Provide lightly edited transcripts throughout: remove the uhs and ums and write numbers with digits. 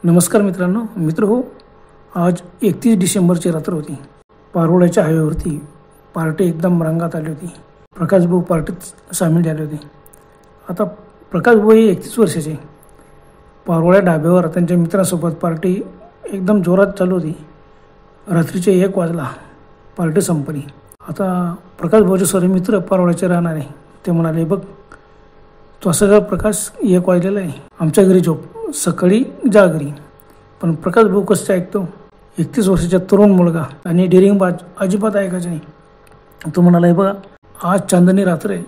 नमस्कार मित्रांनो. हो, आज 31 डिसेंबरची रात्र होती. पारोळ्याच्या हायवेवरती पार्टी एकदम रंगात आली होती. प्रकाश भाऊ पार्टीत सामील झाले होते. आता प्रकाश भाऊ हे 31 वर्षाचे. पारोळ्या ढाब्यावर त्यांच्या मित्रांसोबत पार्टी एकदम जोरात चालू होती. रात्रीचे 1 वाजला, पार्टी संपली. आता प्रकाश भाऊचे सर्व मित्र पारोळ्याचे राहणारे ते म्हणाले, बघ तो सगळा प्रकाश 1 वाजलेला आहे, आमच्या घरी झोप, सकाळी जा घरी. पण प्रकाश भाऊ कसं ऐकतो? 31 वर्षाचा तरुण मुलगा आणि डेरिंगबाज अजिबात ऐकायचं नाही. तो म्हणाला, बघा आज चांदणी रात्र आहे,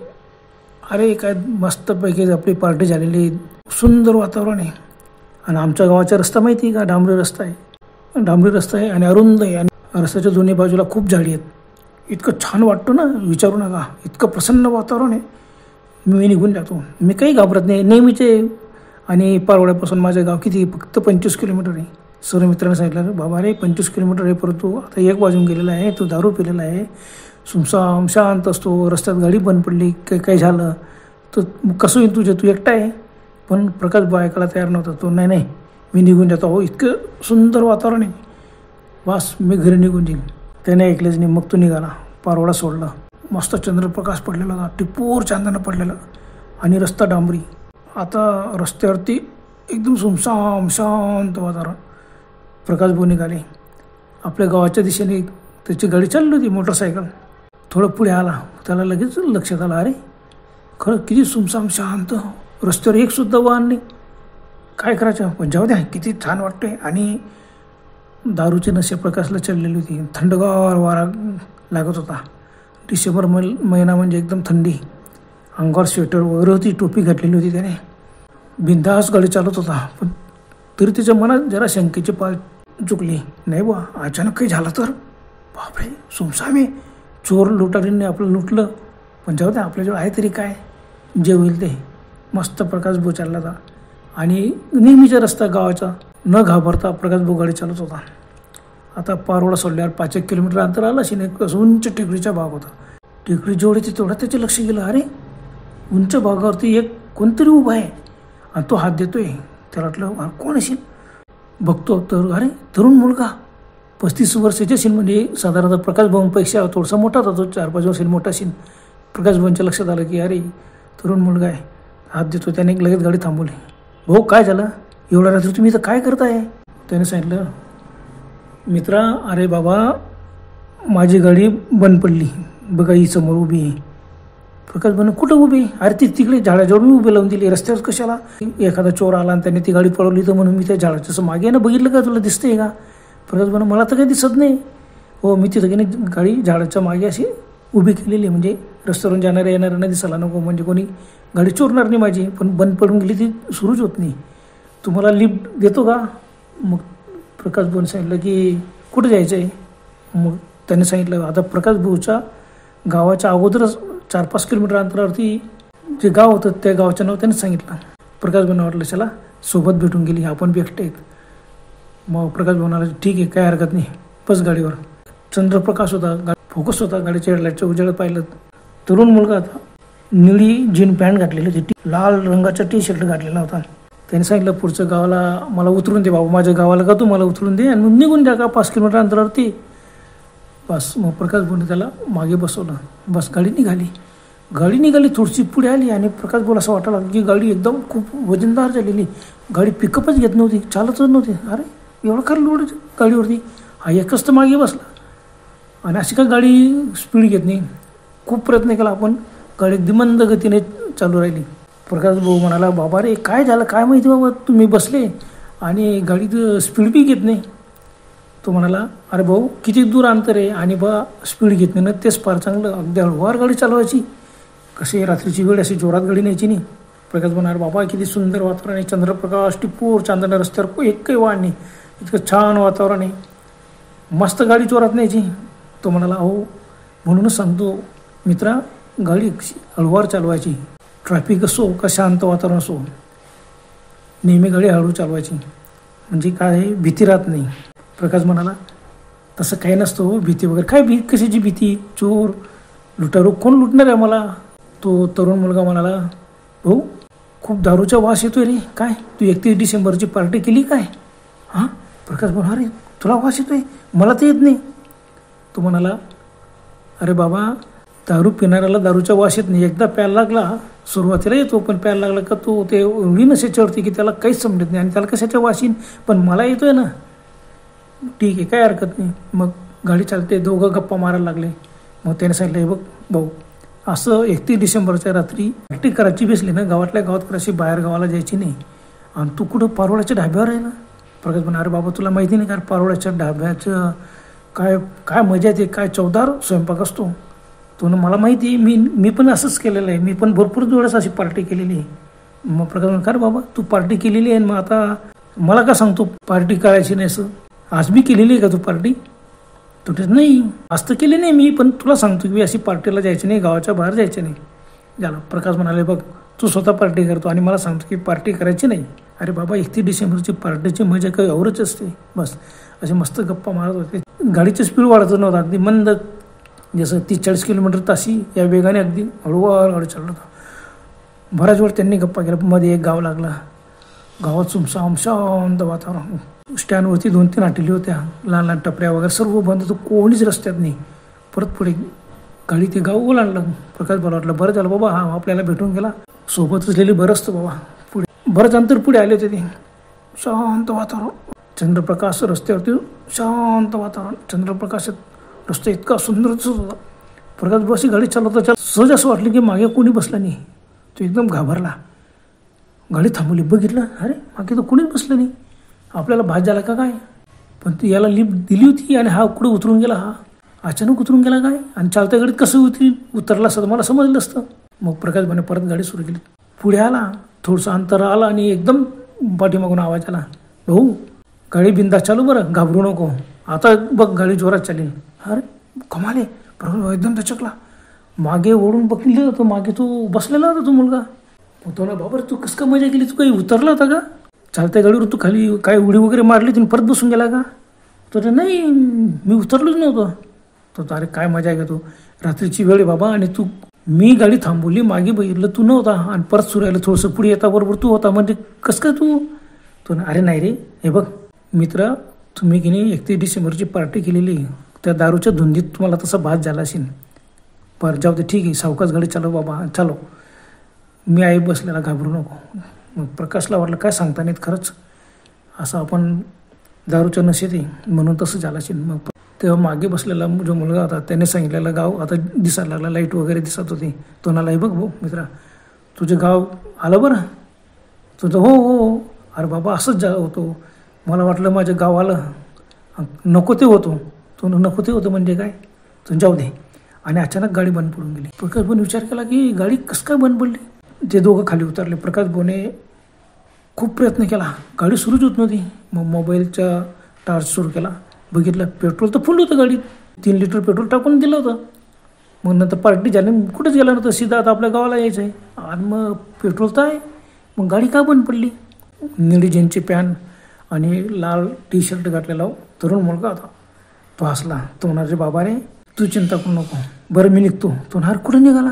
अरे काय मस्तपैकी आपली पार्टी झालेली आहे, सुंदर वातावरण आहे. आणि आमच्या गावाचा रस्ता माहिती आहे का? डांबरी रस्ता आहे आणि अरुंद आहे. आणि रस्त्याच्या दोन्ही बाजूला खूप झाडी आहेत. इतकं छान वाटतं ना, विचारू नका. इतकं प्रसन्न वातावरण आहे. मी निघून जातो. मी काही घाबरत नाही, नेहमीचे. आणि पारोळ्यापासून माझं गाव किती? फक्त 25 किलोमीटर आहे. सर्व मित्रांनी सांगितलं, बाबा रे 25 किलोमीटर आहे, परंतु आता 1 वाजून गेलेला आहे, तो दारू पिलेला आहे, सुमसाम शांत असतो, रस्त्यात गाडी बंद पडली, काही झालं तर कसं येईल तुझे, तू एकटा आहे. पण प्रकाश भाऊ ऐकायला तयार नव्हता. तो नाही मी निघून जातो, हो इतकं सुंदर वातावरण आहे, बस मी घरी निघून जाईल. त्याने ऐकलेच नाही. मग तो निघाला, पारोळा सोडला. मस्त चंद्रप्रकाश पडलेला होता, टिपूर चांदणं पडलेलं आणि रस्ता डांबरी. आता रस्त्यावरती एकदम सुमसाम शांत वातावरण. प्रकाश भाऊ निघाले आपल्या गावाच्या दिशेने. त्याची गाडी चालली होती, मोटरसायकल. थोडं पुढे आला, त्याला लगेच लक्षात आलं, अरे खरं किती सुमसाम शांत, रस्त्यावर एकसुद्धा वाहन नाही. काय करायचं? पण जाऊ द्या, किती छान वाटते. आणि दारूचे नशे प्रकाशला चढलेली होती. थंडगार वारा लागत होता. डिसेंबर महिना म्हणजे एकदम थंडी. अंगावर स्वेटर वगैरे होती, टोपी घातलेली होती त्याने. बिनधास्त गाडी चालत होता. पण तरी त्याच्या मनात जरा शंकेची पाल चुकली. नाही बा, अचानक काही झालं तर? बापरे, सुमसाम आहे, चोर लुटारींनी आपलं लुटलं. पण जाऊ द्या, आपल्याजवळ आहे तरी काय, जे होईल ते. मस्त प्रकाश भाऊ चालला होता. आणि नेहमीचा रस्ता गावाचा न घाबरता प्रकाश भाऊ गाडी चालत होता. आता पारोळा सोडल्यावर 5-1 किलोमीटर अंतर आलं अशी नाही. कसं उंच टेकडीचा भाग होता. टेकडी जेवढी तेवढा त्याचे लक्ष गेलं, अरे उंच भागावरती एक कोणतरी उभा आहे आणि तो हात देतोय. त्याला वाटलं कोण असेल, बघतो तर अरे तरुण मुलगा 35 वर्षाचे असेल. म्हणजे साधारणतः प्रकाश भाऊंपेक्षा थोडासा मोठा होता तो, 4-5 वर्षांनी मोठा असेल. प्रकाश भाऊंच्या लक्षात आलं की अरे तरुण मुलगा आहे, हात देतो. त्याने लगेच गाडी थांबवली. भाऊ काय झालं, एवढ्या रात्री तुम्ही इथं काय करताय? त्याने सांगितलं, मित्रा अरे बाबा माझी गाडी बंद पडली, बघा ही समोर उभी आहे. प्रकाश भाऊ, कुठं उभी? अरे ती तिकडे झाडाजवळ मी उभी लावून दिली, रस्त्यावर कशाला? एखादा चोर आला आणि त्याने ती गाडी पळवली तर म्हणून मी त्या झाडाच्या मागे ना बघितलं का, तुला दिसतंय का? प्रकाश भाऊ, मला तर काही दिसत नाही. हो, मी तिथं की गाडी झाडाच्या मागे अशी उभी केलेली आहे, म्हणजे रस्त्यावरून जाणाऱ्या येणाऱ्यांना दिसायला नको, म्हणजे कोणी गाडी चोरणार नाही माझी. पण बंद पडून गेली, ती सुरूच होत नाही. तुम्हाला लिफ्ट देतो का? मग प्रकाश भाऊने सांगितलं की कुठं जायचं आहे? मग त्याने सांगितलं, आता प्रकाश भाऊच्या गावाच्या अगोदरच 4-5 किलोमीटर अंतरावरती जे गाव होतं त्या गावाचं नाव त्याने सांगितलं. प्रकाश भाऊंना वाटलं चला सोबत भेटून गेली, आपण बी एकटे आहेत. मग प्रकाश भाऊ म्हणाला, ठीक आहे, काय हरकत नाही, बस गाडीवर. चंद्रप्रकाश होता, फोकस होता गाडीच्या हेडलाईटच्या उजेडात. पाहिलं तरुण मुलगा होता, निळी जीन पॅन्ट घातलेली होती, लाल रंगाचा टी-शर्ट घातलेला होता. त्याने सांगितलं, पुढचं गावाला मला उतरून दे बाबा, माझ्या गावाला का तू मला उतरून दे आणि निघून द्या का 5 किलोमीटर अंतरावरती. बस मग प्रकाश भाऊने त्याला मागे बसवलं. बस गाडी निघाली थोडीशी पुढे आली. आणि प्रकाश भाऊला असं वाटायला लागलं की गाडी एकदम खूप वजनदार झालेली. गाडी पिकअपच घेत नव्हती, चालतच नव्हती. अरे एवढं खरं लोड गाडीवरती, हा एकच तर मागे बसला. आणि अशी काय गाडी स्पीड घेत नाही. खूप प्रयत्न केला आपण, गाडी अगदी मंद गतीने चालू राहिली. प्रकाश भाऊ म्हणाला, बाबा रे काय झालं, काय माहिती बाबा, तुम्ही बसले आणि गाडीत स्पीड बी घेत नाही. तो म्हणाला, अरे भाऊ किती दूर अंतर आहे आणि बा स्पीड घेत नाही ना, तेच फार चांगलं, अगदी हळूवार गाडी चालवायची. कशी रात्रीची वेळ, अशी जोरात गाडी न्यायची नाही. प्रकाश म्हणाला, बाबा किती सुंदर वातावरण आहे, चंद्रप्रकाश, टिपूर चांदणं, रस्त्यावर एकही वाहन नाही, इतकं छान वातावरण आहे, मस्त गाडी जोरात न्यायची. तो म्हणाला, हो म्हणूनच सांगतो मित्रा, गाडी हळूवार चालवायची. ट्रॅफिक असो का शांत वातावरण असो, नेहमी गाडी हळू चालवायची, म्हणजे काय भीती राहत नाही. प्रकाश म्हणाला, तसं काही नसतं भीती वगैरे, काय कशाची भीती, चोर लुटारू कोण लुटणार आहे मला? तो तरुण मुलगा म्हणाला, भाऊ खूप दारूचा वास येतोय रे, काय तू 31 डिसेंबरची पार्टी केली काय? हां प्रकाश बोला अरे तुला वास येतोय, मला ते येत नाही. तो म्हणाला अरे बाबा दारू पिणाऱ्याला दारूचा वास येत नाही, एकदा प्यायला लागला सुरुवातीला येतो, पण प्यायला लागला का तो ते एवढी नशेच्या वरती की त्याला काहीच समजत नाही आणि त्याला कशाच्या वास येईन, पण मला येतोय ना. ठीक आहे काय हरकत नाही. मग गाडी चालते, दोघं गप्पा मारायला लागले. मग त्याने सांगितलं हे बघ भाऊ असं 31 डिसेंबरच्या रात्री पार्टी करायची बेसली ना गावातल्या गावात करायची, बाहेर गावाला जायची नाही. आणि तू कुठं पारोळ्याच्या ढाब्यावर आहे ना. प्रकाश म्हणा अरे बाबा तुला माहिती नाही का पारोळ्याच्या ढाब्याचं काय काय मजा येते, काय चवदार स्वयंपाक असतो. तो ना मला माहिती आहे, मी पण असंच केलेलं आहे, मी पण भरपूर वेळेस अशी पार्टी केलेली आहे. मग प्रकाश म्हणा का रे बाबा तू पार्टी केलेली आहे मग आता मला का सांगतो पार्टी करायची नाही असं, आज बी केलेली आहे का तू पार्टी. तो नाही आज तर केली नाही मी, पण तुला सांगतो की अशी पार्टीला जायची नाही, गावाच्या बाहेर जायचं नाही. झालं. प्रकाश म्हणाले बघ तू स्वतः पार्टी करतो आणि मला सांगतो की पार्टी करायची नाही. अरे बाबा 31 डिसेंबरची पार्टीची मजा काही एवढंच असते. बस असे मस्त गप्पा मारत होते. गाडीची स्पीड वाढत नव्हतं, अगदी मंद जसं 30-40 किलोमीटर तासी या वेगाने अगदी हळूहळू चालत होता. बराच वेळ त्यांनी गप्पा केला. मध्ये एक गाव लागला, गावात सुमसाम शांत वातावरण. स्टँडवरती 2-3 हॉटेली होत्या, लहान लहान टपऱ्या वगैरे सर्व बंद होतं, कोणीच रस्त्यात नाही. परत पुढे गाडी ते गाव ओलांडलं. प्रकाश मला वाटलं बरं झालं बाबा हा आपल्याला भेटून गेला, सोबत असलेली बरं असतं बाबा. पुढे बरंच अंतर पुढे आले होते ते. शांत वातावरण, चंद्रप्रकाश रस्त्यावरती, शांत वातावरण, चंद्रप्रकाशात रस्ता इतका सुंदर दिसत होता. प्रकाश बस गाडी चालवता सहज असं वाटलं की मागे कोणी बसलं नाही. तो एकदम घाबरला. गाडी थांबवली, बघितलं अरे मागे तर कोणीच बसलं नाही. आपल्याला भात झाला का काय, पण ती याला लिफ्ट दिली होती आणि हा कुठं उतरून गेला, हा अचानक उतरून गेला काय, आणि चालत्या गाडीत कसं उतरला असतं मला समजलं असतं. मग प्रकाश भाने परत गाडी सुरू केली. पुढे आला, थोडंसं अंतर आला आणि एकदम पाठीमागून आवाज आला, भाऊ गाडी बिंदास चालू बरं, घाबरू नको, आता बघ गाडी जोरात चालेल. अरे कमाले. प्रकाश एकदम दचकला. मागे ओढून बघितलं तर मागे तो बसलेला होता तो मुलगा. तो ना बाबा तू कसं का मजा केली, तू काही उतरला होता का, चालत्या गाडीवर तू खाली काय उडी वगैरे मारली तुम्ही परत बसून गेला का. तर नाही मी उतरलोच नव्हतं. तर अरे काय मजा आहे का, तू रात्रीची वेळ आहे बाबा आणि तू मी गाडी थांबवली, मागे बघितलं तू नव्हता आणि परत सुरू राहिलं, थोडंसं पुढे येता बरोबर तू होता, म्हणजे कसं काय तू. तो ना अरे नाही रे, हे बघ मित्र तुम्ही की नाही 31 डिसेंबरची पार्टी केलेली, त्या दारूच्या धुंदीत तुम्हाला तसा भात झाला असेल. बरं जाऊ दे ठीक आहे, सावकाश गाडी चालव बाबा चालो, मी आहे बसलेला, घाबरू नको. मग प्रकाशला वाटलं काय सांगता नाहीत खरंच असं आपण दारूच्या नशेत आहे म्हणून तसं झालं असेल. मग तेव्हा मागे बसलेला जो मुलगा होता त्याने सांगितलेलं गाव आता दिसायला लागला, लाईट वगैरे दिसत होती. तो नाला हे बघ भाऊ मित्रा तुझं गाव आलं बरं. तुझं हो हो अरे बाबा असंच होतो, मला वाटलं माझं गाव आलं, नको ते होतो. तो नको ते होतं म्हणजे काय, तू जाऊ दे. आणि अचानक गाडी बंद पडून गेली. प्रकाश भाऊने विचार केला की गाडी कसं काय बंद पडली. ते दोघं खाली उतरले. प्रकाश भाऊने खूप प्रयत्न केला, गाडी सुरूच होत नव्हती. मग मोबाईलचा टॉर्च सुरू केला, बघितलं पेट्रोल तर फुल होतं गाडीत, 3 लिटर पेट्रोल टाकून दिलं होतं. मग नंतर पार्टी झाली, कुठंच गेला नव्हतं, सीधा आता आपल्या गावाला यायचं आहे आणि मग पेट्रोल तर आहे, मग गाडी का बंद पडली. निळी जीन्सची पॅन्ट आणि लाल टी शर्ट घातलेला तरुण मुलगा होता. तो हसला. तो म्हणाले बाबा रे तू चिंता करू नको, बरं मी निघतो. तो नार कुठं निघाला,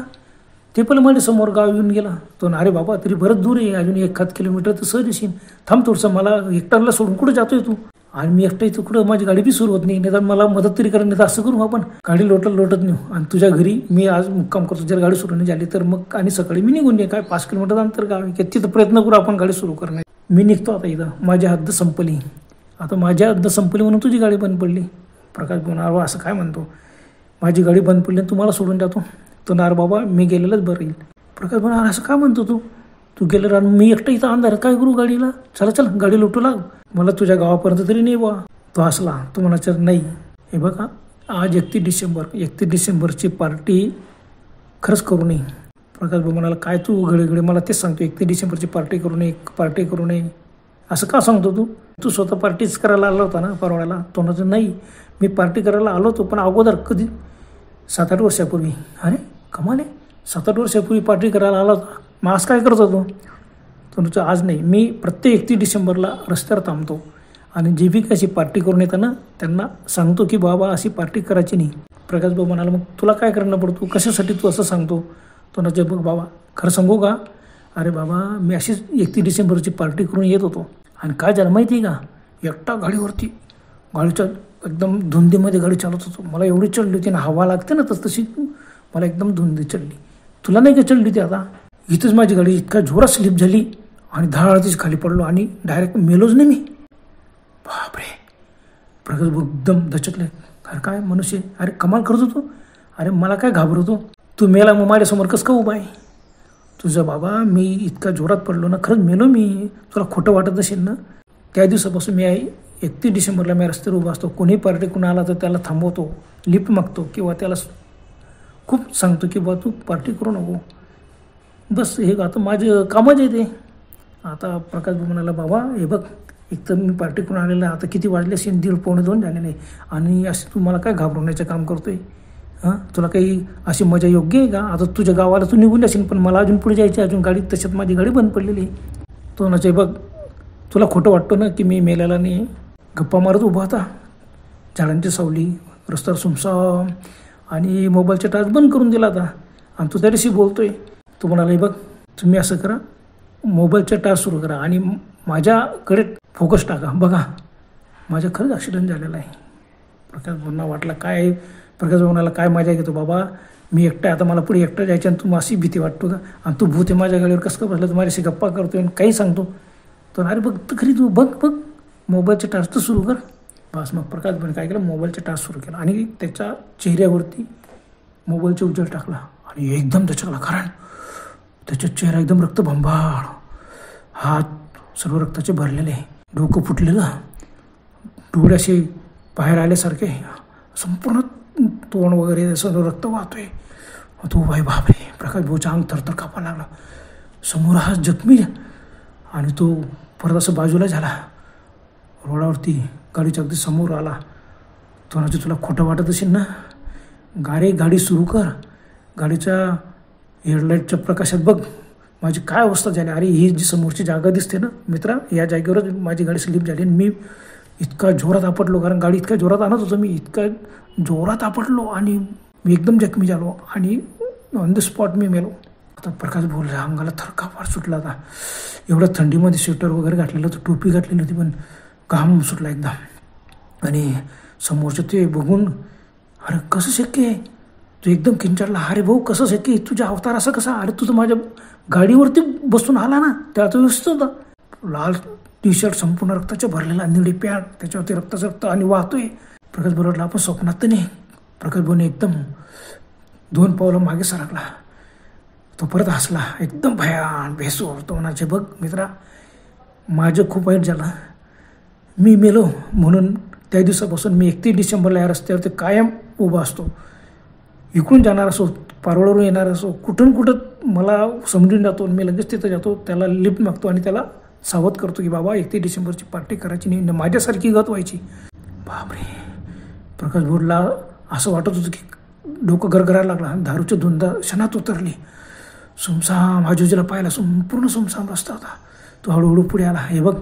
ते पण माझ्या समोर गाव येऊन गेला. तो अरे बाबा तरी बरंच दूर आहे, अजून 1 किलोमीटर तर सहज येशील, थांब थोडंसं, मला एकट्याला सोडून कुठं जातोय तू, आणि मी एकटा इथं कुठं, माझी गाडी बी सुरू होत नाही, निदान मला मदत तरी करा, नाही तर असं करू आपण गाडी लोटत नेऊ आणि तुझ्या घरी मी आज मुक्काम करतो. जर गाडी सुरू नाही झाली तर मग आणि सकाळी मी निघून ये, काय 5 किलोमीटर अंतर गाव आहे, तिथं प्रयत्न करू आपण गाडी सुरू करणार. मी निघतो आता, इथं माझी हद्द संपली, आता माझी हद्द संपली म्हणून तुझी गाडी बंद पडली. प्रकाश बोलणार असं काय म्हणतो, माझी गाडी बंद पडली तुम्हाला सोडून जातो. तो नार बाबा मी गेलेलंच बरं येईल. प्रकाश बोलणार असं काय म्हणतो तू गेलं आणि मी एकटा इथं अंधार काय करू गाडीला, चल गाडी लुटू लाग, मला तुझ्या गावापर्यंत तरी नाही बा. तो हसला. तो म्हणायचा नाही हे बघा आज 31 डिसेंबरची पार्टी खरंच करू नये. प्रकाश भाऊ म्हणाला काय तू घडे मला तेच सांगतो, 31 डिसेंबरची पार्टी करू नये असं का सांगतो तू स्वतः पार्टीच करायला आला होता ना परवाड्याला. तो म्हणायचं नाही मी पार्टी करायला आलो होतो पण अगोदर कधी 7-8 वर्षापूर्वी. अरे कमाल आहे, 7-8 वर्षापूर्वी पार्टी करायला आला होता, मग आज काय करत होतो. तो आज नाही, मी प्रत्येक 31 डिसेंबरला रस्त्यावर थांबतो आणि जे बी कशी पार्टी करून येताना त्यांना सांगतो की बाबा अशी पार्टी करायची नाही. प्रकाश भाऊ म्हणाला मग तुला काय करणं पडतो, कशासाठी तू असं सांगतो. तो ना बघ बाबा खरं सांगू का, अरे बाबा मी अशीच 31 डिसेंबरची पार्टी करून येत होतो आणि काय झालं माहिती आहे का, एकटा गाडीवरती, गाडीच्या एकदम धुंदीमध्ये गाडी चालवत होतो. मला एवढी चढली होती ना, हवा लागते ना तशी मला एकदम धुंदी चढली. तुला नाही का चढली ती? आता इथंच माझी गाडी इतका जोरात स्लिप झाली आणि धाडतीच खाली पडलो आणि डायरेक्ट मेलोच नाही मी. बापरे, प्रकाश भाऊ एकदम दचकले. अरे काय मनुष्य, अरे कमाल करत होतो. अरे मला काय घाबरतो, तू मेला मग माझ्यासमोर कसं का उभा आहे? तुझं बाबा मी इतका जोरात पडलो ना, खरंच मेलो मी. तुला खोटं वाटत असेल ना. त्या दिवसापासून मी 31 डिसेंबरला मी रस्त्यावर उभा असतो. कोणी पार्टी कुणा आला तर त्याला थांबवतो, लिफ्ट मागतो किंवा त्याला खूप सांगतो की बा तू पार्टी करू नको. बस हे आता माझं कामच आहे ते. आता प्रकाश भाऊ म्हणाला, बाबा हे बघ, एक तर मी पार्टी करून आलेला, आता किती वाजले असेल, 1:30-1:45 झालेले आणि असे तू मला काय घाबरवण्याचं काम करतोय? हां, तुला काही अशी मजा योग्य आहे का? आता तुझ्या गावाला तू निघून जाशील, पण मला अजून पुढे जायची, अजून गाडी, तशात माझी गाडी बंद पडलेली आहे. तो म्हणायचे, बघ तुला खोटं वाटतं ना की मी मेल्याला नाही, गप्पा मारत उभा होता, झाडांची सावली, रस्त्यावर सुमसाम आणि मोबाईलचा टाच बंद करून दिला होता आणि तू त्याच्याशी बोलतोय. तो म्हणाला, बघ तुम्ही असं करा, मोबाईलचा टाच सुरू करा आणि माझ्याकडे फोकस टाका, बघा माझं खरंच ॲक्सिडेंट झालेला आहे. प्रकाश भाऊंना वाटला काय, प्रकाश भाऊनाला काय मजा घेतो बाबा, मी एकटा, आता मला पुढे एकटा जायचं आणि तू अशी भीती वाटतो का? आणि तू भूत आहे माझ्या गाडीवर कसं का बसलं, तू माझ्याशी गप्पा करतोय आणि काही सांगतो. तर अरे बघ तर खरी, तू बघ मोबाईलचा टाच तर सुरू कर. बस मग प्रकाश भाऊने काय केलं, मोबाईलचा टाच सुरू केला आणि त्याच्या चेहऱ्यावरती मोबाईलचा उजेड टाकला आणि एकदम दचकला, कारण त्याचा चेहरा एकदम रक्तभंबाळ, हात सर्व रक्ताचे भरलेले, डोकं फुटलेलं, डोळे असे बाहेर आल्यासारखे, संपूर्ण तोंड वगैरे सर्व रक्त वाहतोय. तो बाई बापरे, प्रकाश भाऊचा अंग थरथर कापा लागला. समोर हा जखमी आणि तो परत असं बाजूला झाला, रोडावरती गाडीच्या अगदी समोर आला. तो म्हणजे तुला खोटं वाटत असेल ना, गाडी सुरू कर, गाडीच्या हेडलाईटच्या प्रकाशात बघ माझी काय अवस्था झाली. अरे ही जी समोरची जागा दिसते ना मित्रा, या जागेवरच माझी गाडी स्लिप झाली आणि मी इतका जोरात आपटलो, कारण गाडी इतक्या जोरात आणत होतो मी, इतका जोरात आपटलो आणि मी एकदम जखमी झालो आणि ऑन द स्पॉट मी मेलो. आता प्रकाश बोलला, अंगाला थरकाप सुटला. आता एवढ्या थंडीमध्ये स्वेटर वगैरे घातलेलं होतं, टोपी घातलेली होती, पण घाम सुटला एकदम. आणि समोरचं ते बघून, अरे कसं शक्य आहे, तू एकदम किंचाळला. अरे भाऊ कसं शक्य आहे, तुझा अवतार असं कसा? अरे तुझं माझ्या गाडीवरती बसून आला ना, त्याचा व्यवस्थित होता, लाल टी शर्ट संपूर्ण रक्ताच्या भरलेला, निळी पॅन्ट, त्याच्यावरती रक्ताचं रक्त आणि वाहतोय. प्रकाश बरोबरला आपण स्वप्नात तर नाही. प्रकाश भाऊने एकदम 2 पावलं मागे सरकला. तो परत हसला, एकदम भयान भेसूर. तो म्हणायचे, बघ मित्रा, माझं खूप वाईट झालं, मी मेलो म्हणून त्या दिवसापासून मी 31 डिसेंबरला या रस्त्यावरती कायम उभा असतो. इकडून जाणार असो, पारोळवरून येणार असो, कुठून मला समजून जातो, मी लगेच तिथं जातो, त्याला लिफ्ट मागतो आणि त्याला सावध करतो की बाबा 31 डिसेंबरची पार्टी करायची नाही, माझ्यासारखी गत व्हायची. बापरे, प्रकाश भाऊला असं वाटत होतं की डोकं गरगरायला लागला. दारूची धुंद क्षणात उतरली. सुमसाम आजूबाजूला पाहिला, संपूर्ण सुमसाम रस्ता होता. तो हळूहळू पुढे आला. हे बघ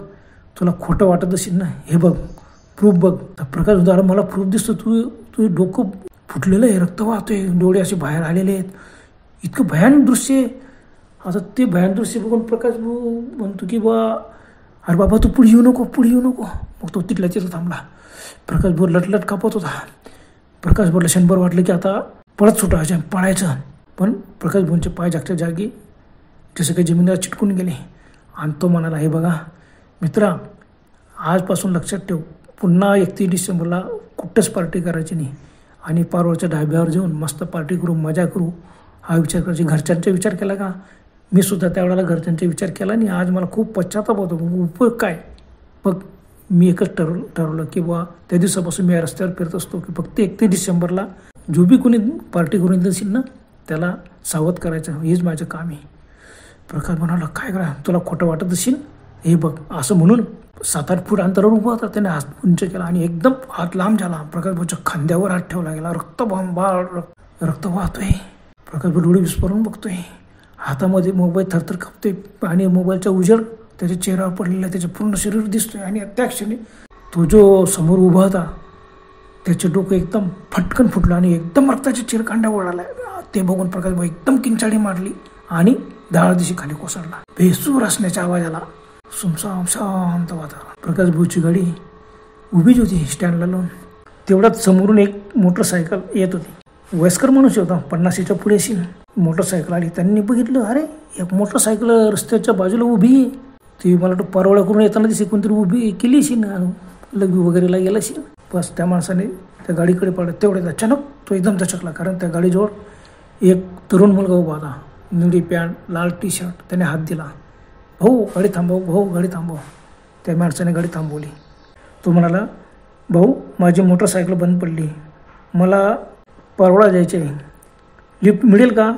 तुला खोटं वाटत असेल ना, हे बघ प्रूफ बघ. तर प्रकाश भाऊ, मला प्रूफ दिसतो, तू डोकं फुटलेलं आहे, रक्त वाहतोय, डोळे असे बाहेर आलेले आहेत, इतकं भयानक दृश्य आहे. आता ते भयानक दृश्य बघून प्रकाश भाऊ म्हणतो की अरे बाबा तू पुढे येऊ नको. मग तो तिथल्या तिथं थांबला. प्रकाश भाऊ लटलट कापत होता. प्रकाश भाऊला क्षणभर वाटलं की आता पळत सुटायचं, पळायचं, पण प्रकाश भाऊंचे पाय जागच्या जागी जसं काही जमिनीला चिटकून गेले आणि तो म्हणाला, हे बघा मित्रा, आजपासून लक्षात ठेव, पुन्हा 31 डिसेंबरला कुठंच पार्टी करायची नाही आणि पारोळच्या ढाब्यावर जाऊन मस्त पार्टी करू, मजा करू, हा विचार करायची. घरच्यांचा विचार केला का? मी सुद्धा त्यावेळेला घरच्यांचा विचार केला आणि आज मला खूप पश्चाताप होतो. उपयोग काय? बघ मी एकच ठरवलं की त्या दिवसापासून मी या रस्त्यावर फिरत असतो की फक्त 31 डिसेंबरला जो बी कोणी पार्टी करून देशील ना त्याला सावध करायचं, हेच माझं काम आहे. प्रकाश म्हणाला, काय करा, तुला खोटं वाटत असेल, हे बघ. असं म्हणून 7-8 फूट अंतरावर उभा होता. त्याने हात उंच केला आणि एकदम हात लांब झाला. प्रकाश भाऊच्या खांद्यावर हात ठेवला गेला. रक्त वाहतोय. प्रकाश भाऊ डोळे विस्फोरून बघतोय. हातामध्ये मोबाईल थरथर कापतोय आणि मोबाईलचा उजेड त्याच्या चेहऱ्यावर पडलेला, त्याचं पूर्ण शरीर दिसतोय. आणि त्या क्षणी तो जो समोर उभा होता त्याचं डोकं एकदम फटकन फुटलं आणि एकदम रक्ताच्या चिरकांड्या ओढाला. ते बघून प्रकाश भाऊ एकदम किंचाळी मारली आणि दिशी खाली कोसळला. बेसूर असण्याच्या आवाजाला सुमसाम शांत वातावरण. प्रकाश भाऊची गाडी उभीच होती स्टँडला लावून. तेवढ्यात समोरून एक मोटरसायकल येत होती. वयस्कर माणूस होता, 50च्या पुढे असेल. मोटरसायकल आली. त्यांनी बघितलं, अरे एक मोटरसायकल रस्त्याच्या बाजूला उभी आहे. ती मला वाटतं पारोळा करून येताना दिसे कोणतरी उभी केली असेल, लघवी वगैरेला गेला असेल. बस त्या माणसाने त्या गाडीकडे पाहिलं. तेवढ्यात अचानक तो एकदम दचकला, कारण त्या गाडीजवळ एक तरुण मुलगा उभा होता. निळी पॅन्ट, लाल टी शर्ट. त्याने हात दिला. भाऊ गाडी थांबव, भाऊ गाडी थांबव. त्या माणसाने गाडी थांबवली. तो म्हणाला, भाऊ माझी मोटरसायकल बंद पडली, मला पारोळा जायचे आहे, लिफ्ट मिळेल का?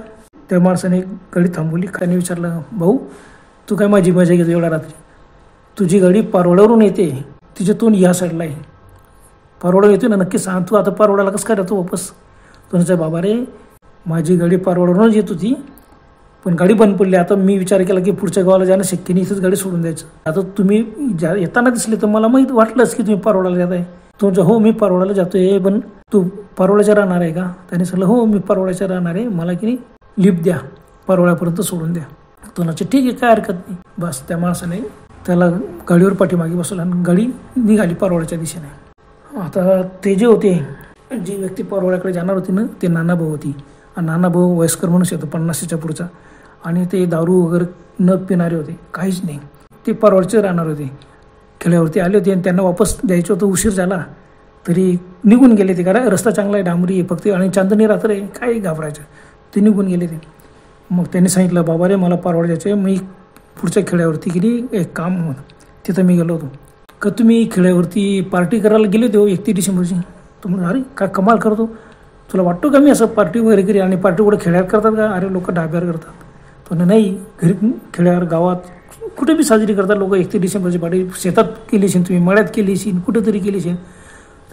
त्या माणसाने गाडी थांबवली. त्याने विचारलं, भाऊ तू काय माझी मजा घेतो एवढ्या रात्री? तुझी गाडी पारोळ्यावरून येते, तिचे तोंड या साईडला आहे. पारोळा येतो ना, नक्की सांग. तू आता पारोळ्याला कसं काय राहतो वापस? तो म्हणायचा, बाबा रे माझी गाडी पारोळ्यावरूनच येत होती, पण गाडी बंद पडली. आता मी विचार केला की पुढच्या गावाला जाणं शक्य नाही, इथंच गाडी सोडून द्यायचं. आता तुम्ही येताना दिसले तर मला माहीत वाटलंच की तुम्ही पारोळ्याला जात आहे. तो हो मी पारोळ्याला जातोय, पण तू पारोळ्याच्या राहणार आहे का? त्याने सांगितलं, हो मी पारोळ्याच्या राहणार आहे, मला की नाही लिफ्ट द्या, पारोळ्यापर्यंत सोडून द्या. तो म्हणायचे, ठीक आहे काय हरकत नाही. बस त्या माणसाने त्याला गाडीवर पाठीमागे बसवलं आणि गाडी निघाली पारोळ्याच्या दिशेने. आता ते जे होते, जी व्यक्ती पारोळ्याकडे जाणार होती ना, ते नानाभाऊ होती. आणि नानाभाऊ वयस्कर माणूस होता, 50च्या पुढचा. आणि ते दारू वगैरे न पिणारे होते, काहीच नाही. ते पारोळचे राहणार होते. खेड्यावरती आले होते आणि त्यांना वापस द्यायचं होतं. उशीर झाला तरी निघून गेले ते, कारण रस्ता चांगला आहे, डांबरी आहे फक्त, आणि चांदणी रात्र आहे, काही घाबरायचं. ते निघून गेले ते. मग त्यांनी सांगितलं, बाबा रे मला पारोळा जायचं आहे, मी पुढच्या खेड्यावरती गेली एक काम होतं, तिथं मी गेलो होतो. का तुम्ही खेड्यावरती पार्टी करायला गेले होते हो 31 डिसेंबरची? तो म्हणून, अरे काय कमाल करतो, तुला वाटतो का मी असं पार्टी वगैरे करी? आणि पार्टी कुठे खेड्यावर करतात का? अरे लोक ढाब्यावर करतात. पण नाही, घरी खेड्यावर गावात कुठे बी साजरी करतात लोक 31 डिसेंबरची पार्टी. शेतात केली असेल तुम्ही, मळ्यात केली असेल, कुठेतरी केली असेल.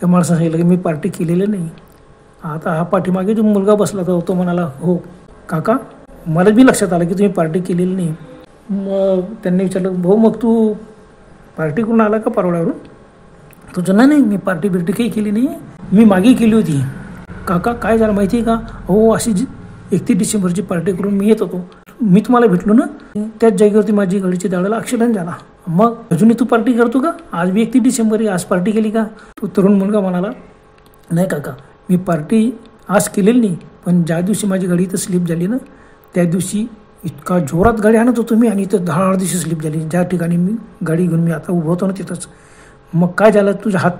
त्या माणसानं सांगितलं की मी पार्टी केलेली नाही. आता हा पाठीमागे जो मुलगा बसला तर तो म्हणाला, हो काका मला बी लक्षात आलं की तुम्ही पार्टी केलेली नाही. मग त्यांनी विचारलं, भाऊ मग तू पार्टी करून आला का पारोळ्यावरून? तुझं नाही, मी पार्टी बिर्टी काही केली नाही, मी मागे केली होती. काका काय झालं माहिती आहे का? हो अशी 31 डिसेंबरची पार्टी करून मी येत होतो, मी तुम्हाला भेटलो ना, त्याच जागेवरती माझी गाडीच्या दाडाला ॲक्सिडेंट झाला. मग अजूनही तू पार्टी करतो का? आज बी 31 डिसेंबर आहे, आज पार्टी केली का? तो तरुण मुलगा म्हणाला, नाही काका मी पार्टी आज केलेली नाही, पण ज्या दिवशी माझी गाडी इथं स्लिप झाली ना, त्या दिवशी इतका जोरात गाडी आणत होतो मी, आणि इथं 10 दिवशी स्लिप झाली. ज्या ठिकाणी मी गाडी घेऊन मी आता उभं होतो ना तिथंच. मग काय झालं, तुझा हात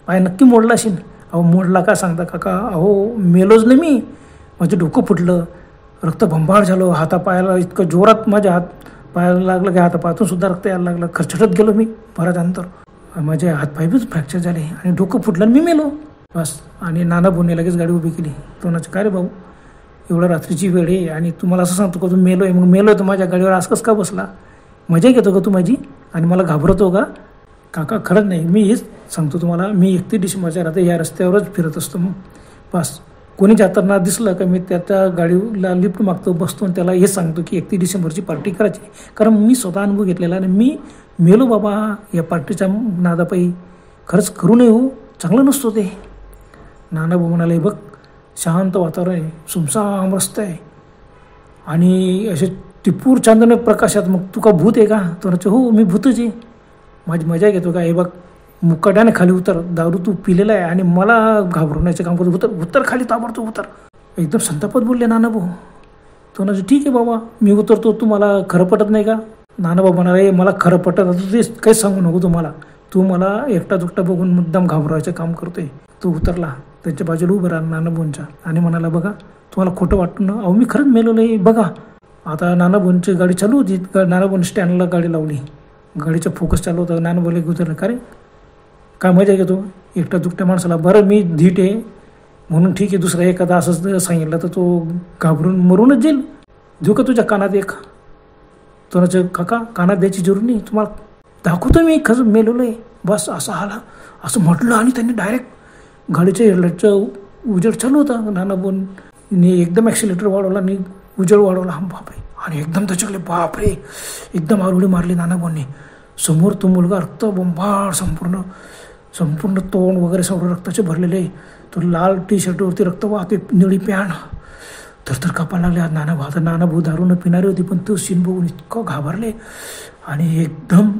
पाय नक्की मोडला असेल? अहो मोडला का सांगता काका? अहो मेलोच नाही मी, माझं डोकं फुटलं, रक्तभंबाळ झालं हातापायाला, इतकं जोरात माझ्या हात पायाला लागलं की हातापायातून सुद्धा रक्त यायला लागलं. खरचटत गेलो मी बराच अंतर, माझे हातपाय बीच फ्रॅक्चर झाले आणि डोकं फुटलं आणि मी मेलो. बस. आणि नानाभाऊने लगेच गाडी उभी केली. तो म्हणायचं, काय रे भाऊ एवढं रात्रीची वेळ आहे आणि तुम्हाला असं सांगतो का तू मेलो आहे? मग मेलो आहे तर माझ्या गाडीवर आज कसं का बसला? मजा घेतो का तू माझी आणि मला घाबरतो का? काका खरंच नाही, मी हेच सांगतो तुम्हाला, मी 31 डिसेंबरच्या रात्री या रस्त्यावरच फिरत असतो. मग बस कोणी जाताना दिसलं का मी त्या गाडीला लिफ्ट मागतो, बसतो आणि त्याला हेच सांगतो की 31 डिसेंबरची पार्टी करायची. कारण मी स्वतः अनुभव घेतलेला आणि मी मेलो बाबा या पार्टीच्या नादापायी. खरंच करू नये हो, चांगलं नसतो ते. नानाभाऊ म्हणाले, बघ शांत वातावरण आहे, सुमसाम रस्ता आहे आणि असे टिपूर चांदण्या प्रकाशात, मग तू का भूत आहे का? तर हो मी भूतच आहे, माझी मजा घेतो का? हे बघ मुकाट्याने खाली उतर, दारू तू पिलेला आहे आणि मला घाबरवण्याचं काम करतो, उतर खाली ताबडतोब उतर. एकदम संतापात बोलले नानाभाऊ. तो म्हणाले, ठीक आहे बाबा मी उतरतो, तुम्हाला खरं पटत नाही का? नानाभाऊ म्हणाले, मला खरं पटत आता ते काहीच सांगू नको तुम्हाला, तू मला एकटा दुकटा बघून मुद्दाम घाबरवायचं काम करतोय. तो उतरला, त्यांच्या बाजूला उभं राहिला नानाभाऊंच्या आणि म्हणाला, बघा तुम्हाला खोटं वाटतं ना? अहो मी खरंच मेलेलो आहे बघा. आता नानाभाऊंची गाडी चालू होती, नानाभाऊंनी स्टँडला गाडी लावली, गाडीचा फोकस चालू होता. नानाभाऊला उतरलं, का रे काय मजा घेतो एकटा दुकट्या माणसाला? बरं मी धीट आहे म्हणून ठीक आहे, दुसरा एखादा असंच सांगितलं तर तो घाबरून मरूनच जाईल. देऊ का तुझ्या कानात एक? तो काका कानात द्यायची जरूर नाही, तुम्हाला दाखवतो मी खरंच मेलेलो आहे. बस असं आला असं म्हटलं आणि त्यांनी डायरेक्ट गाडीच्या हेडलाईटचं उजेड चालू होता. नानाभाऊंनी एकदम ॲक्सिलेटर वाढवला आणि उजेड वाढवला. बापरे, आणि एकदम दचकले, बापरे एकदम आरुडी मारली नानाभाऊंनी. समोर तो मुलगा रक्तबंबाळ, संपूर्ण तोंड वगैरे सगळं रक्ताचे भरलेले, तो लाल टी शर्टवरती रक्त वाहते, निळी पॅन्ट, थरथर कापायला लागले. आता नानाभाऊ दारू न पिणारी होती, पण तो सीन बघून इतकं घाबरले आणि एकदम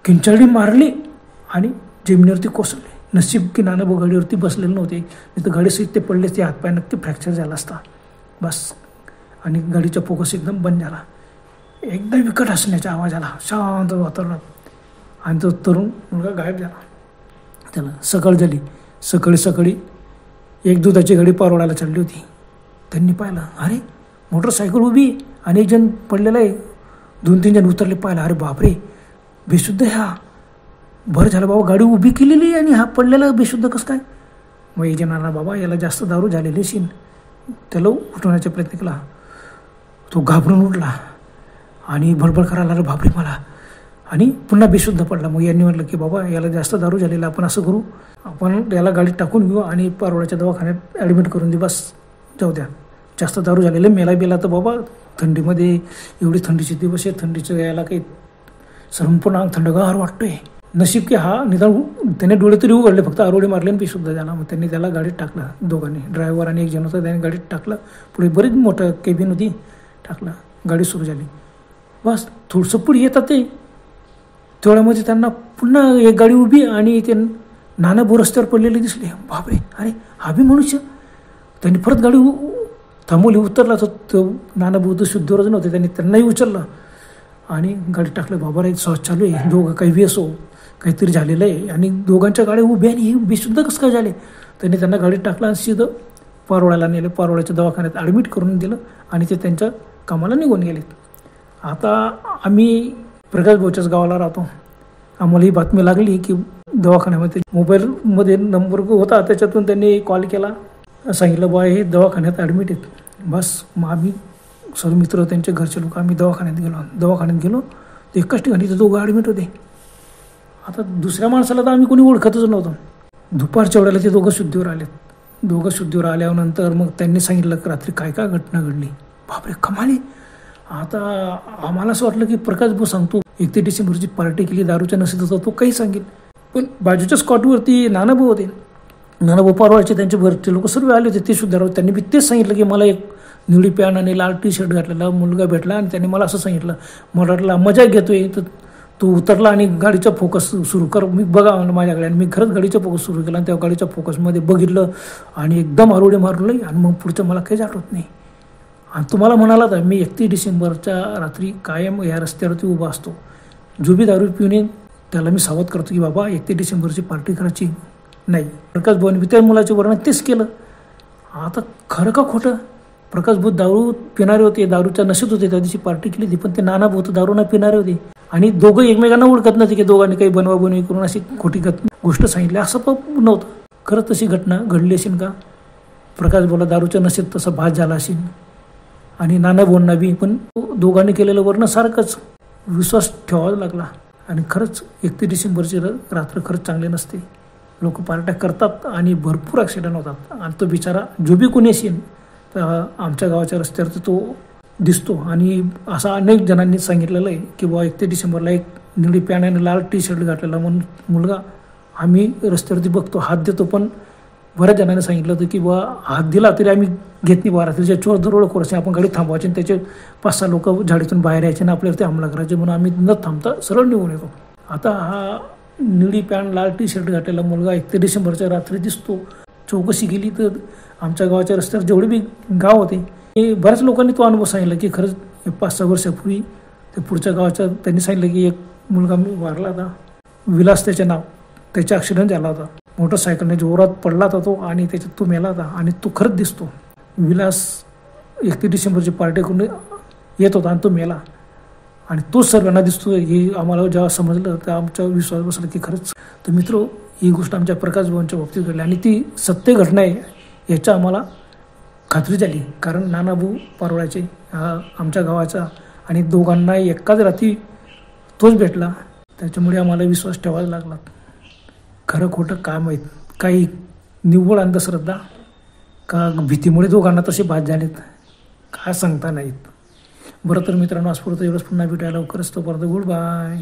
किंचाळी मारली आणि जमिनीवरती कोसळले. नशीब की नानाभाऊ गाडीवरती बसलेले नव्हते, नाही तर गाडीसहित ते पडले, ते हातपाय नक्की फ्रॅक्चर झाला असता बस. आणि गाडीचा फोकस एकदम बंद झाला. एकदा विकट हसण्याचा आवाज आला शांत वातावरणात, आणि तो तरुण मुलगा गायब झाला. त्याला सकाळ झाली. सकाळी एक दुधाची गाडी पारोळ्याला चढली होती. त्यांनी पाहिलं, अरे मोटरसायकल उभी आणि एक जण पडलेला आहे. 2-3 जण उतरले. पाहिलं, अरे बापरे, बेशुद्ध ह्या. बरं झालं बाबा, गाडी उभी केलेली आणि हा पडलेला बेशुद्ध कसं काय. मग एक जणांना, बाबा याला जास्त दारू झालेली शिन. त्याला उठवण्याचा प्रयत्न केला. तो घाबरून उठला आणि बडबड करायला, अरे बापरे मला, आणि पुन्हा बेशुद्ध पडला. मग यांनी म्हटलं की बाबा याला जास्त दारू झालेला, आपण असं करू, आपण याला गाडीत टाकून घेऊ आणि पारोळ्याच्या दवाखान्यात ॲडमिट करून देऊ. बस जाऊ द्या, जास्त दारू झालेलं, मेला तर बाबा थंडीमध्ये, एवढी थंडीचे दिवस आहे, थंडीचं यायला काही संपूर्ण थंडगार वाटतोय. नशीब की हा निदान त्याने डोळे तरी उघडले, फक्त आरोडे मारले आणि बेशुद्ध झाला. मग त्यांनी त्याला गाडीत टाकलं. दोघांनी, ड्रायव्हर आणि एक जण होता, त्याने गाडीत टाकलं. पुढे बरीच मोठं केबिन होती, टाकलं. गाडी सुरू झाली. बस थोडंसं पुढे येतात ते, तेवढ्यामध्ये त्यांना पुन्हा एक गाडी उभी आणि ते नानाभाऊ रस्त्यावर पडलेले दिसले. बापरे, अरे हा बी मनुष्य. त्यांनी परत गाडी थांबवली. उतरला तो नानाभाऊ तर शुद्धीवरच नव्हते, त्यांनी त्यांनाही उचललं आणि गाडी टाकलं. बाबा रे श्वास चालू आहे, दोघं काही व्यसो काहीतरी झालेलं आहे आणि दोघांच्या गाड्या उभ्या आणि हे बेशुद्ध कसं काय झाले. त्यांनी त्यांना गाडीत टाकलं आणि सीधं पारोळ्याला नेलं. पारोळ्याच्या दवाखान्यात ॲडमिट करून दिलं आणि ते त्यांच्या कामाला निघून गेलेत. आता आम्ही प्रकाश भाऊच्याच गावाला राहतो. आम्हाला ही बातमी लागली की दवाखान्यामध्ये मोबाईलमध्ये नंबर होता, त्याच्यातून त्यांनी कॉल केला, सांगितलं बा हे दवाखान्यात ॲडमिट आहेत. बस मग आम्ही सर्व मित्र, त्यांचे घरचे लोक, आम्ही दवाखान्यात गेलो. तर एकाच ठिकाणी ते दोघं ॲडमिट होते. आता दुसऱ्या माणसाला तर आम्ही कोणी ओळखतच नव्हतं. दुपारच्या वेळेला ते दोघं शुद्धीवर आलेत. दोघं शुद्धीवर आल्यानंतर मग त्यांनी सांगितलं की रात्री काय काय घटना घडली. बापरे कमाली. आता आम्हाला असं वाटलं की प्रकाश भाऊ सांगतो 31 डिसेंबरची पार्टी केली, दारूच्या नशेत होता, तो काही सांगेल. पण बाजूच्या स्पॉटवरती नानाभाऊ होते. नानाभाऊ पारोळ्याचे त्यांचे घरचे लोक सर्व आले होते, ते सुद्धा राहते. त्यांनी बी तेच सांगितलं की मला एक निळी पॅन्ट आणि लाल टी-शर्ट घातलेला मुलगा भेटला आणि त्यांनी मला असं सांगितलं. मला वाटलं मजा घेतोय, तर तो उतरला आणि गाडीचा फोकस सुरू कर, मी बघा म्हणलं माझ्याकडे. आणि मी खरंच गाडीचा फोकस सुरू केला आणि त्या गाडीच्या फोकसमध्ये बघितलं आणि एकदम आरोडे मारलं. आणि मग पुढचं मला काहीच आठवत नाही. आणि तुम्हाला म्हणाला तर मी 31 डिसेंबरच्या रात्री कायम या रस्त्यावरती उभा असतो. जो बी दारू पिऊन येईल त्याला मी सावध करतो की बाबा 31 डिसेंबरची पार्टी करायची नाही. प्रकाश भाऊने त्या मुलाचे वर्णन तेच केलं. आता खरं का खोटं. प्रकाश भाऊ दारू पिणारे होते, दारूच्या नशेत होते, त्या दिवशी पार्टी केली होती. पण ते नानाभाऊ तर दारू न पिणारे होते आणि दोघं एकमेकांना ओळखत नव्हते की दोघांनी काही बनवाबनवी करून अशी खोटी गोष्ट सांगितली, असं पण नव्हतं. खरंच तशी घटना घडली असेल का. प्रकाश भाऊला दारूच्या नशेत तसा भास झाला असेल आणि नानाभाऊंना बी. पण दोघांनी केलेलं वर्णन सारखंच. विश्वास ठेवावा लागला. आणि खरंच 31 डिसेंबरची रात्र खरंच चांगली नसते. लोक पार्ट्या करतात आणि भरपूर ॲक्सिडेंट होतात. आणि तो बिचारा जो बी कोणी असेल तर आमच्या गावाच्या रस्त्यावरती तो दिसतो. आणि असं अनेक जणांनी सांगितलेलं आहे की बाबा 31 डिसेंबरला एक निळी पॅन्ट आणि लाल टी-शर्ट घातलेला म्हणून मुलगा आम्ही रस्त्यावरती बघतो, हात देतो. पण बऱ्याच जणांनी सांगितलं होतं की बाबा हात दिला तरी आम्ही घेत नाही. बा रात्रीच्या चोर दरोड करायचे, आपण गाडी थांबवायची आणि त्याचे 5-6 लोक झाडीतून बाहेर यायचे आणि आपल्यावरती हमला करायचे, म्हणून आम्ही न थांबता सरळ निघून येतो. आता हा निळी पॅन्ट लाल टी-शर्ट घातलेला मुलगा 31 डिसेंबरच्या रात्री दिसतो. चौकशी केली तर आमच्या गावाच्या रस्त्यावर जेवढे बी गाव होते हे बऱ्याच लोकांनी तो अनुभव सांगितला की खरंच 5-6 वर्षापूर्वी ते पुढच्या गावाच्या त्यांनी सांगितलं की एक मुलगा वारला होता, विलास त्याचे नाव, त्याचा ॲक्सिडेंट झाला होता. मोटरसायकलने जोरात पडला होता तो आणि त्याच्यात तो मेला होता. आणि तो खरंच दिसतो. विलास 31 डिसेंबरची पार्टी करून येत होता आणि तो मेला आणि तोच सर्वांना दिसतो. हे आम्हाला जेव्हा समजलं तर आमचा विश्वास बसला की खरंच. तर मित्र, ही गोष्ट आमच्या प्रकाश भाऊंच्या बाबतीत घडली आणि ती सत्य घटना आहे याच्या आम्हाला खात्री झाली. कारण नानाभाऊ पारोळ्याचे आमच्या गावाचा आणि दोघांना एकाच रात्री तोच भेटला. त्याच्यामुळे आम्हाला विश्वास ठेवायला लागला. खरं खोटं काय माहीत, काही निव्वळ अंधश्रद्धा का भीतीमुळे दोघांना तसे बाद झालेत काय सांगता नाहीत. बरं तर मित्रांनो, आज पुरतं एवढंच. पुन्हा भेटायला लवकरच. तोपर्यंत गुड बाय.